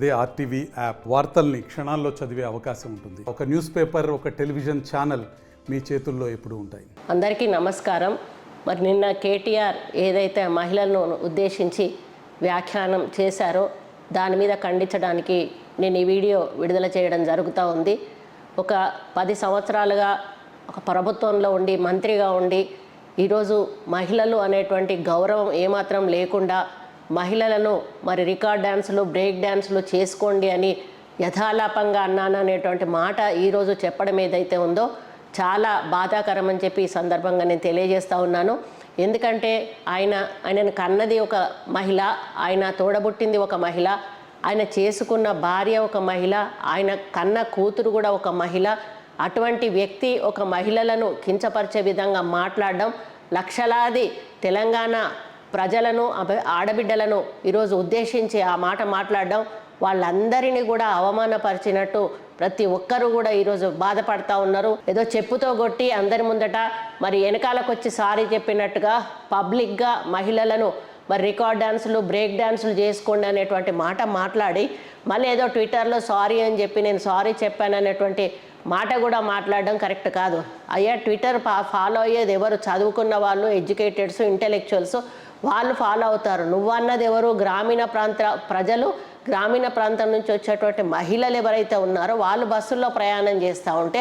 అదే RTV app వార్తల్ని క్షణాల్లో చదివే అవకాశం ఉంటుంది. ఒక న్యూస్ పేపర్, ఒక టెలివిజన్ ఛానల్ మీ చేతుల్లో ఎప్పుడూ ఉంటాయి. అందరికీ నమస్కారం. మరి నిన్న కేటీఆర్ ఏదైతే మహిళలను ఉద్దేశించి వ్యాఖ్యానం చేశారో దాని మీద ఖండించడానికి నేను ఈ వీడియో విడుదల చేయడం జరుగుతూ ఉంది. ఒక 10 సంవత్సరాలుగా ఒక ప్రభుత్వంలో ఉండి మంత్రిగా ఉండి ఈరోజు మహిళలు అనేటువంటి గౌరవం ఏమాత్రం లేకుండా మహిళలను మరి రికార్డ్ డ్యాన్సులు, బ్రేక్ డ్యాన్సులు చేసుకోండి అని యథాలాపంగా అన్నాను అనేటువంటి మాట ఈరోజు చెప్పడం ఏదైతే ఉందో చాలా బాధాకరం అని చెప్పి ఈ సందర్భంగా నేను తెలియజేస్తూ ఉన్నాను. ఎందుకంటే ఆయనను కన్నది ఒక మహిళ, ఆయన తోడబుట్టింది ఒక మహిళ, ఆయన చేసుకున్న భార్య ఒక మహిళ, ఆయన కన్న కూతురు కూడా ఒక మహిళ. అటువంటి వ్యక్తి ఒక మహిళలను కించపరిచే విధంగా మాట్లాడడం, లక్షలాది తెలంగాణ ప్రజలను, ఆడబిడ్డలను ఈరోజు ఉద్దేశించి ఆ మాట మాట్లాడడం, వాళ్ళందరినీ కూడా అవమానపరిచినట్టు ప్రతి ఒక్కరూ కూడా ఈరోజు బాధపడతా ఉన్నారు. ఏదో చెప్పుతో కొట్టి అందరి ముందట మరి వెనకాలకు వచ్చి సారీ చెప్పినట్టుగా పబ్లిక్గా మహిళలను మరి రికార్డ్ డ్యాన్సులు, బ్రేక్ డ్యాన్సులు చేసుకోండి అనేటువంటి మాట మాట్లాడి మళ్ళీ ఏదో ట్విట్టర్లో సారీ అని చెప్పి నేను సారీ చెప్పాను అనేటువంటి మాట కూడా మాట్లాడడం కరెక్ట్ కాదు. అయ్యా, ట్విట్టర్ ఫాలో అయ్యేది ఎవరు? చదువుకున్న వాళ్ళు, ఎడ్యుకేటెడ్స్, ఇంటెలెక్చువల్స్, వాళ్ళు ఫాలో అవుతారు. నువ్వు అన్నది ఎవరు? గ్రామీణ ప్రాంత ప్రజలు, గ్రామీణ ప్రాంతం నుంచి వచ్చేటువంటి మహిళలు ఎవరైతే ఉన్నారో వాళ్ళు బస్సుల్లో ప్రయాణం చేస్తూ ఉంటే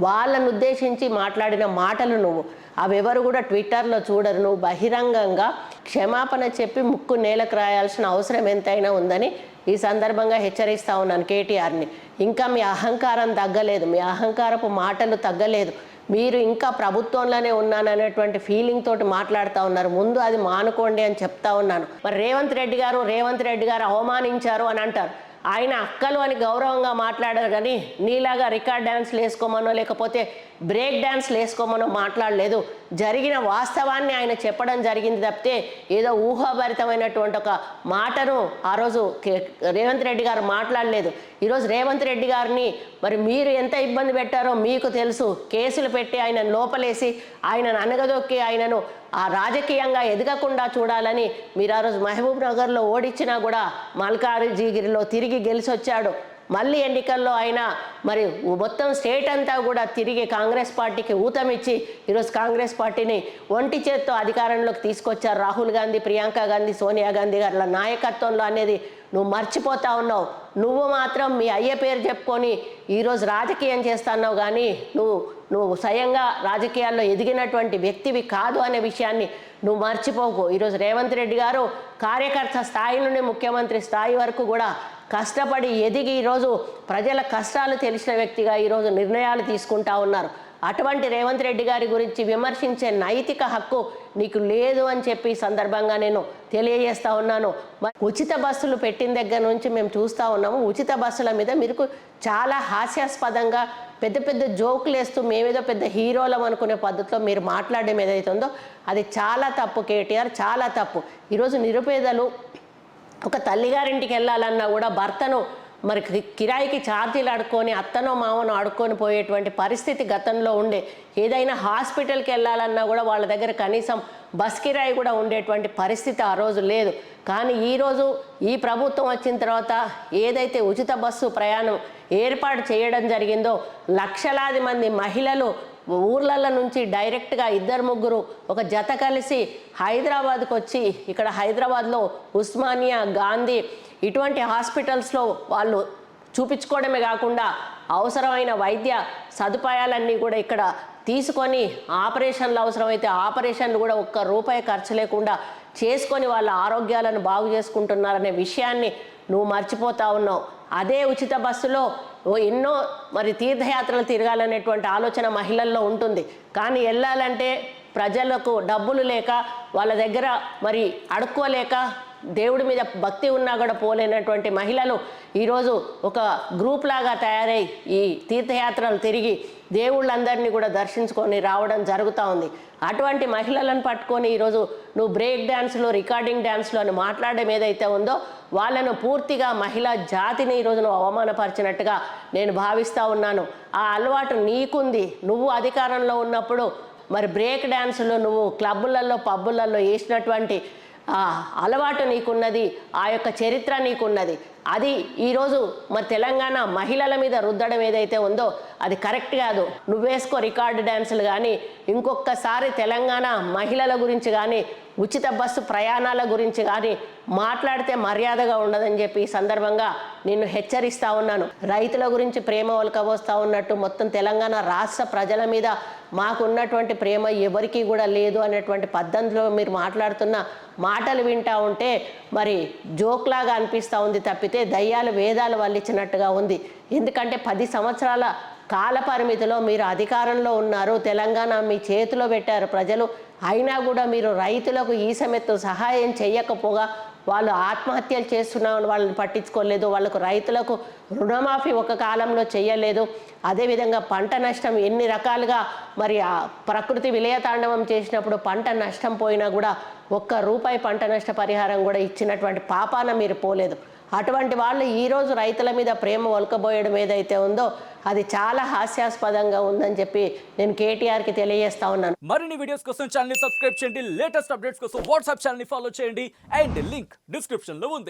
వాళ్ళను ఉద్దేశించి మాట్లాడిన మాటలు నువ్వు అవెవరు కూడా ట్విట్టర్లో చూడరు. నువ్వు బహిరంగంగా క్షమాపణ చెప్పి ముక్కు నేలకు రాయాల్సిన అవసరం ఎంతైనా ఉందని ఈ సందర్భంగా హెచ్చరిస్తూ ఉన్నాను కేటీఆర్ని. ఇంకా మీ అహంకారం తగ్గలేదు, మీ అహంకారపు మాటలు తగ్గలేదు. మీరు ఇంకా ప్రభుత్వంలోనే ఉన్నాననేటువంటి ఫీలింగ్ తోటి మాట్లాడుతూ ఉన్నారు. ముందు అది మానుకోండి అని చెప్తా ఉన్నాను. మరి రేవంత్ రెడ్డి గారు అవమానించారు అని అంటారు. ఆయన అక్కలు అని గౌరవంగా మాట్లాడారు, కానీ నీలాగా రికార్డ్ డ్యాన్స్లు వేసుకోమనో లేకపోతే బ్రేక్ డ్యాన్స్లు వేసుకోమనో మాట్లాడలేదు. జరిగిన వాస్తవాన్ని ఆయన చెప్పడం జరిగింది తప్పితే ఏదో ఊహాభరితమైనటువంటి ఒక మాటను ఆ రోజు రేవంత్ రెడ్డి గారు మాట్లాడలేదు. ఈరోజు రేవంత్ రెడ్డి గారిని మరి మీరు ఎంత ఇబ్బంది పెట్టారో మీకు తెలుసు. కేసులు పెట్టి ఆయనను లోపలేసి ఆయనను అనగదొక్కి ఆయనను ఆ రాజకీయంగా ఎదగకుండా చూడాలని మీరు ఆ రోజు మహబూబ్ నగర్లో ఓడించినా కూడా మల్కాజిగిరిలో తిరిగి గెలిచి వచ్చాడు. మళ్ళీ ఎన్నికల్లో ఆయన మరి మొత్తం స్టేట్ అంతా కూడా తిరిగి కాంగ్రెస్ పార్టీకి ఊతమిచ్చి ఈరోజు కాంగ్రెస్ పార్టీని ఒంటి చేత్తో అధికారంలోకి తీసుకొచ్చారు. రాహుల్ గాంధీ, ప్రియాంక గాంధీ, సోనియా గాంధీ గారి నాయకత్వంలో అనేది నువ్వు మర్చిపోతా ఉన్నావు. నువ్వు మాత్రం మీ అయ్య పేరు చెప్పుకొని ఈరోజు రాజకీయం చేస్తున్నావు, కానీ నువ్వు స్వయంగా రాజకీయాల్లో ఎదిగినటువంటి వ్యక్తివి కాదు అనే విషయాన్ని నువ్వు మర్చిపోకు. ఈరోజు రేవంత్ రెడ్డి గారు కార్యకర్త స్థాయి నుండి ముఖ్యమంత్రి స్థాయి వరకు కూడా కష్టపడి ఎదిగి ఈరోజు ప్రజల కష్టాలు తెలిసిన వ్యక్తిగా ఈరోజు నిర్ణయాలు తీసుకుంటా ఉన్నారు. అటువంటి రేవంత్ రెడ్డి గారి గురించి విమర్శించే నైతిక హక్కు నీకు లేదు అని చెప్పి సందర్భంగా నేను తెలియజేస్తూ ఉన్నాను. ఉచిత బస్సులు పెట్టిన దగ్గర నుంచి మేము చూస్తూ ఉన్నాము. ఉచిత బస్సుల మీద మీరు చాలా హాస్యాస్పదంగా పెద్ద పెద్ద జోకులు వేస్తూ మేమేదో పెద్ద హీరోలం అనుకునే పద్ధతిలో మీరు మాట్లాడడం ఏదైతే ఉందో అది చాలా తప్పు కేటీఆర్, చాలా తప్పు. ఈరోజు నిరుపేదలు ఒక తల్లిగారింటికి వెళ్ళాలన్నా కూడా భర్తను మరి కిరాయికి ఛార్జీలు అడుక్కొని అత్తనో మామనో అడుక్కొని పోయేటువంటి పరిస్థితి గతంలో ఉండే. ఏదైనా హాస్పిటల్కి వెళ్ళాలన్నా కూడా వాళ్ళ దగ్గర కనీసం బస్ కిరాయి కూడా ఉండేటువంటి పరిస్థితి ఆ రోజు లేదు. కానీ ఈరోజు ఈ ప్రభుత్వం వచ్చిన తర్వాత ఏదైతే ఉచిత బస్సు ప్రయాణం ఏర్పాటు చేయడం జరిగిందో లక్షలాది మంది మహిళలు ఊర్ల నుంచి డైరెక్ట్గా 2-3 ఒక జత కలిసి హైదరాబాద్కు వచ్చి ఇక్కడ హైదరాబాద్లో ఉస్మానియా, గాంధీ ఇటువంటి హాస్పిటల్స్లో వాళ్ళు చూపించుకోవడమే కాకుండా అవసరమైన వైద్య సదుపాయాలన్నీ కూడా ఇక్కడ తీసుకొని ఆపరేషన్లు అవసరమైతే ఆపరేషన్లు కూడా ₹1 ఖర్చు లేకుండా చేసుకొని వాళ్ళ ఆరోగ్యాలను బాగు చేసుకుంటున్నారనే విషయాన్ని నువ్వు మర్చిపోతా ఉన్నావు. అదే ఉచిత బస్సులో ఎన్నో మరి తీర్థయాత్రలు తిరగాలనేటువంటి ఆలోచన మహిళల్లో ఉంటుంది. కానీ వెళ్ళాలంటే ప్రజలకు డబ్బులు లేక వాళ్ళ దగ్గర మరి అడుక్కోలేక దేవుడి మీద భక్తి ఉన్నా కూడా పోలేనటువంటి మహిళలు ఈరోజు ఒక గ్రూప్ లాగా తయారై ఈ తీర్థయాత్రలు తిరిగి దేవుళ్ళందరినీ కూడా దర్శించుకొని రావడం జరుగుతూ ఉంది. అటువంటి మహిళలను పట్టుకొని ఈరోజు నువ్వు బ్రేక్ డ్యాన్స్లు, రికార్డింగ్ డ్యాన్స్లు అని మాట్లాడడం ఏదైతే ఉందో వాళ్ళను పూర్తిగా మహిళా జాతిని ఈరోజు నువ్వు అవమానపరిచినట్టుగా నేను భావిస్తూ ఉన్నాను. ఆ అలవాటు నీకుంది. నువ్వు అధికారంలో ఉన్నప్పుడు మరి బ్రేక్ డ్యాన్సులు నువ్వు క్లబ్బులలో, పబ్బులలో వేసినటువంటి అలవాటు నీకున్నది, ఆ యొక్క చరిత్ర నీకున్నది. అది ఈరోజు మరి తెలంగాణ మహిళల మీద రుద్దడం ఏదైతే ఉందో అది కరెక్ట్ కాదు. నువ్వేసుకో రికార్డు డ్యాన్సులు కానీ ఇంకొకసారి తెలంగాణ మహిళల గురించి కానీ ఉచిత బస్సు ప్రయాణాల గురించి కానీ మాట్లాడితే మర్యాదగా ఉండదని చెప్పి ఈ సందర్భంగా నిన్ను హెచ్చరిస్తా ఉన్నాను. రైతుల గురించి ప్రేమ ఒలకబోస్తా ఉన్నట్టు మొత్తం తెలంగాణ రాష్ట్ర ప్రజల మీద మాకున్నటువంటి ప్రేమ ఎవరికీ కూడా లేదు అనేటువంటి పద్ధతిలో మీరు మాట్లాడుతున్న మాటలు వింటా ఉంటే మరి జోక్లాగా అనిపిస్తూ ఉంది తప్పితే దయ్యాలు వేదాలు వల్లించినట్టుగా ఉంది. ఎందుకంటే 10 సంవత్సరాల కాల పరిమితిలో మీరు అధికారంలో ఉన్నారు, తెలంగాణ మీ చేతిలో పెట్టారు ప్రజలు. అయినా కూడా మీరు రైతులకు ఈ సమయత్తు సహాయం చేయకపోగా వాళ్ళు ఆత్మహత్యలు చేస్తున్నామని వాళ్ళని పట్టించుకోలేదు. వాళ్ళకు రైతులకు రుణమాఫీ ఒక కాలంలో చేయలేదు. అదేవిధంగా పంట నష్టం ఎన్ని రకాలుగా మరి ఆ ప్రకృతి విలయతాండవం చేసినప్పుడు పంట నష్టం పోయినా కూడా ₹1 పంట నష్ట పరిహారం కూడా ఇచ్చినటువంటి పాపాన మీరు పోలేదు. అటువంటి వాళ్ళు ఈరోజు రైతుల మీద ప్రేమ ఒలకబోయడం ఏదైతే ఉందో అది చాలా హాస్యాస్పదంగా ఉందని చెప్పి నేను కేటీఆర్కి తెలియజేస్తా ఉన్నాను. మరిన్ని వీడియోస్ కోసం ఛానల్ ని సబ్స్క్రైబ్ చేయండి, లేటెస్ట్ అప్డేట్స్ కోసం వాట్సాప్ ఛానల్ ని ఫాలో చేయండి అండ్ లింక్ డిస్క్రిప్షన్ లో ఉంది.